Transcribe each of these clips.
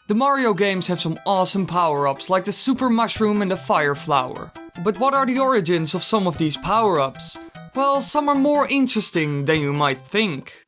The Mario games have some awesome power-ups like the Super Mushroom and the Fire Flower. But what are the origins of some of these power-ups? Well, some are more interesting than you might think.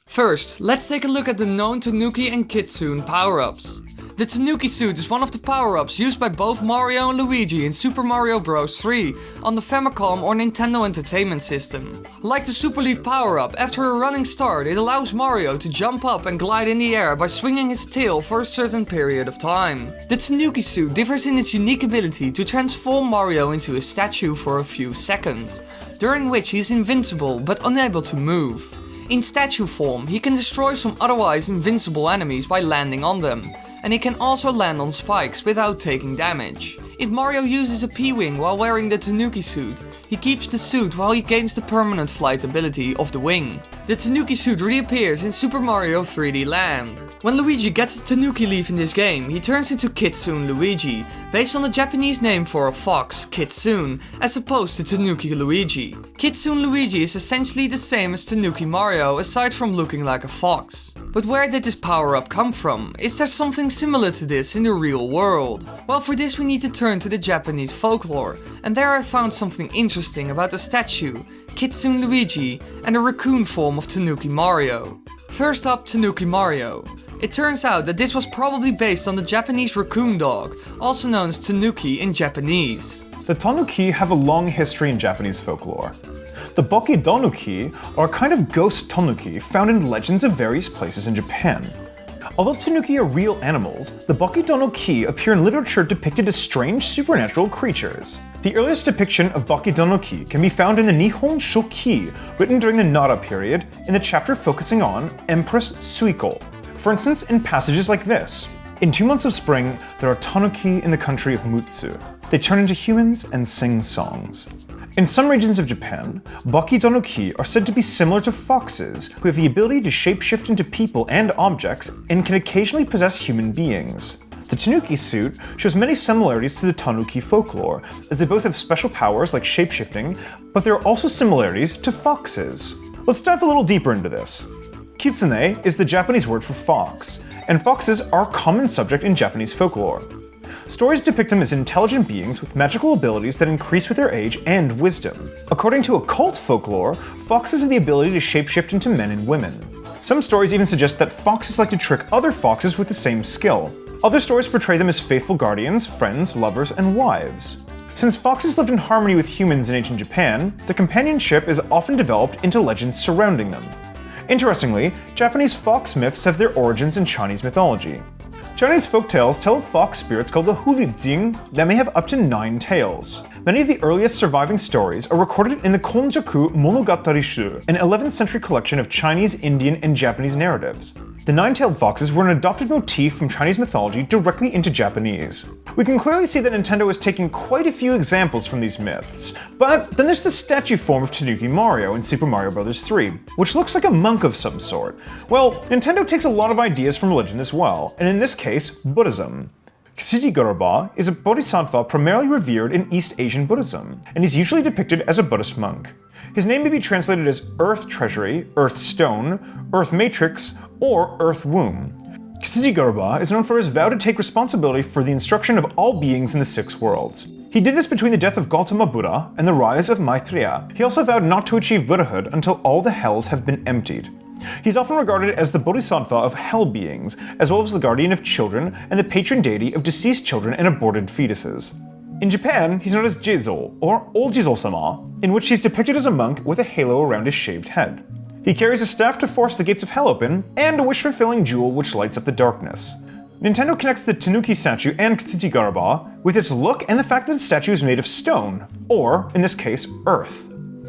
First, let's take a look at the known Tanooki and Kitsune power-ups. The Tanooki suit is one of the power-ups used by both Mario and Luigi in Super Mario Bros. 3 on the Famicom or Nintendo Entertainment System. Like the Super Leaf power-up, after a running start it allows Mario to jump up and glide in the air by swinging his tail for a certain period of time. The Tanooki suit differs in its unique ability to transform Mario into a statue for a few seconds, during which he is invincible but unable to move. In statue form, he can destroy some otherwise invincible enemies by landing on them, and he can also land on spikes without taking damage. If Mario uses a P-Wing while wearing the Tanooki suit, he keeps the suit while he gains the permanent flight ability of the wing. The Tanooki suit reappears in Super Mario 3D Land. When Luigi gets the Tanooki leaf in this game, he turns into Kitsune Luigi, based on the Japanese name for a fox, Kitsune, as opposed to Tanooki Luigi. Kitsune Luigi is essentially the same as Tanooki Mario, aside from looking like a fox. But where did this power-up come from? Is there something similar to this in the real world? Well, for this we need to turn to the Japanese folklore, and there I found something interesting about the statue, Kitsune Luigi, and the raccoon form of Tanooki Mario. First up, Tanooki Mario. It turns out that this was probably based on the Japanese raccoon dog, also known as Tanooki in Japanese. The tanuki have a long history in Japanese folklore. The bokidonuki are a kind of ghost tanuki found in legends of various places in Japan. Although tanuki are real animals, the bokidonuki appear in literature depicted as strange supernatural creatures. The earliest depiction of bokidonuki can be found in the Nihon Shoki, written during the Nara period, in the chapter focusing on Empress Suiko. For instance, in passages like this: "In 2 months of spring, there are tanuki in the country of Mutsu. They turn into humans and sing songs." In some regions of Japan, bokidonuki are said to be similar to foxes, who have the ability to shapeshift into people and objects and can occasionally possess human beings. The Tanooki suit shows many similarities to the Tanuki folklore, as they both have special powers like shapeshifting, but there are also similarities to foxes. Let's dive a little deeper into this. Kitsune is the Japanese word for fox, and foxes are a common subject in Japanese folklore. Stories depict them as intelligent beings with magical abilities that increase with their age and wisdom. According to occult folklore, foxes have the ability to shapeshift into men and women. Some stories even suggest that foxes like to trick other foxes with the same skill. Other stories portray them as faithful guardians, friends, lovers, and wives. Since foxes lived in harmony with humans in ancient Japan, their companionship is often developed into legends surrounding them. Interestingly, Japanese fox myths have their origins in Chinese mythology. Chinese folktales tell of fox spirits called the Hulizing that may have up to 9 tails. Many of the earliest surviving stories are recorded in the Konjaku Monogatari Shu, an 11th century collection of Chinese, Indian, and Japanese narratives. The 9-tailed foxes were an adopted motif from Chinese mythology directly into Japanese. We can clearly see that Nintendo is taking quite a few examples from these myths, but then there's the statue form of Tanooki Mario in Super Mario Bros. 3, which looks like a monk of some sort. Well, Nintendo takes a lot of ideas from religion as well, and in this case, Buddhism. Ksiji is a bodhisattva primarily revered in East Asian Buddhism, and is usually depicted as a Buddhist monk. His name may be translated as Earth Treasury, Earth Stone, Earth Matrix, or Earth Womb. Ksiji is known for his vow to take responsibility for the instruction of all beings in the 6 worlds. He did this between the death of Gautama Buddha and the rise of Maitreya. He also vowed not to achieve Buddhahood until all the hells have been emptied. He's often regarded as the bodhisattva of hell beings, as well as the guardian of children and the patron deity of deceased children and aborted fetuses. In Japan, he's known as Jizo, or Old Jizo-sama, in which he's depicted as a monk with a halo around his shaved head. He carries a staff to force the gates of hell open, and a wish-fulfilling jewel which lights up the darkness. Nintendo connects the Tanooki statue and Ksiji with its look and the fact that the statue is made of stone, or, in this case, earth.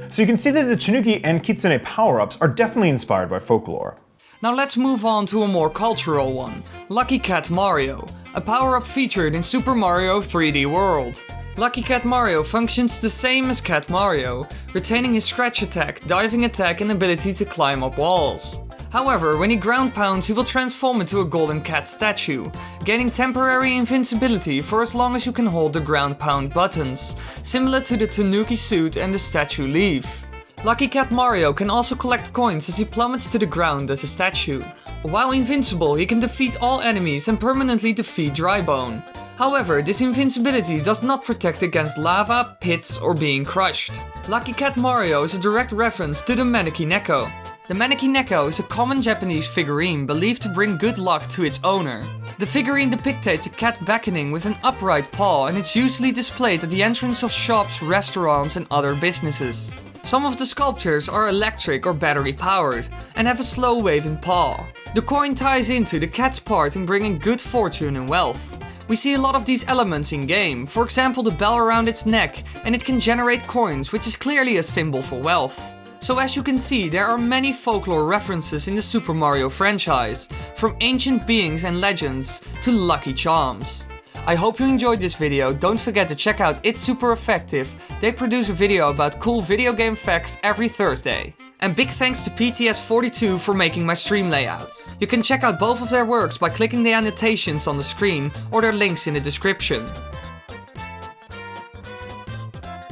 So you can see that the Tanooki and Kitsune power-ups are definitely inspired by folklore. Now let's move on to a more cultural one, Lucky Cat Mario, a power-up featured in Super Mario 3D World. Lucky Cat Mario functions the same as Cat Mario, retaining his scratch attack, diving attack and ability to climb up walls. However, when he ground pounds, he will transform into a golden cat statue, gaining temporary invincibility for as long as you can hold the ground pound buttons, similar to the Tanooki suit and the statue leaf. Lucky Cat Mario can also collect coins as he plummets to the ground as a statue. While invincible, he can defeat all enemies and permanently defeat Drybone. However, this invincibility does not protect against lava, pits, or being crushed. Lucky Cat Mario is a direct reference to the Maneki Neko. The Maneki Neko is a common Japanese figurine believed to bring good luck to its owner. The figurine depicts a cat beckoning with an upright paw, and it's usually displayed at the entrance of shops, restaurants, and other businesses. Some of the sculptures are electric or battery powered, and have a slow waving paw. The coin ties into the cat's part in bringing good fortune and wealth. We see a lot of these elements in game, for example the bell around its neck, and it can generate coins, which is clearly a symbol for wealth. So as you can see, there are many folklore references in the Super Mario franchise, from ancient beings and legends to lucky charms. I hope you enjoyed this video. Don't forget to check out It's Super Effective. They produce a video about cool video game facts every Thursday. And big thanks to PTS42 for making my stream layouts. You can check out both of their works by clicking the annotations on the screen or their links in the description.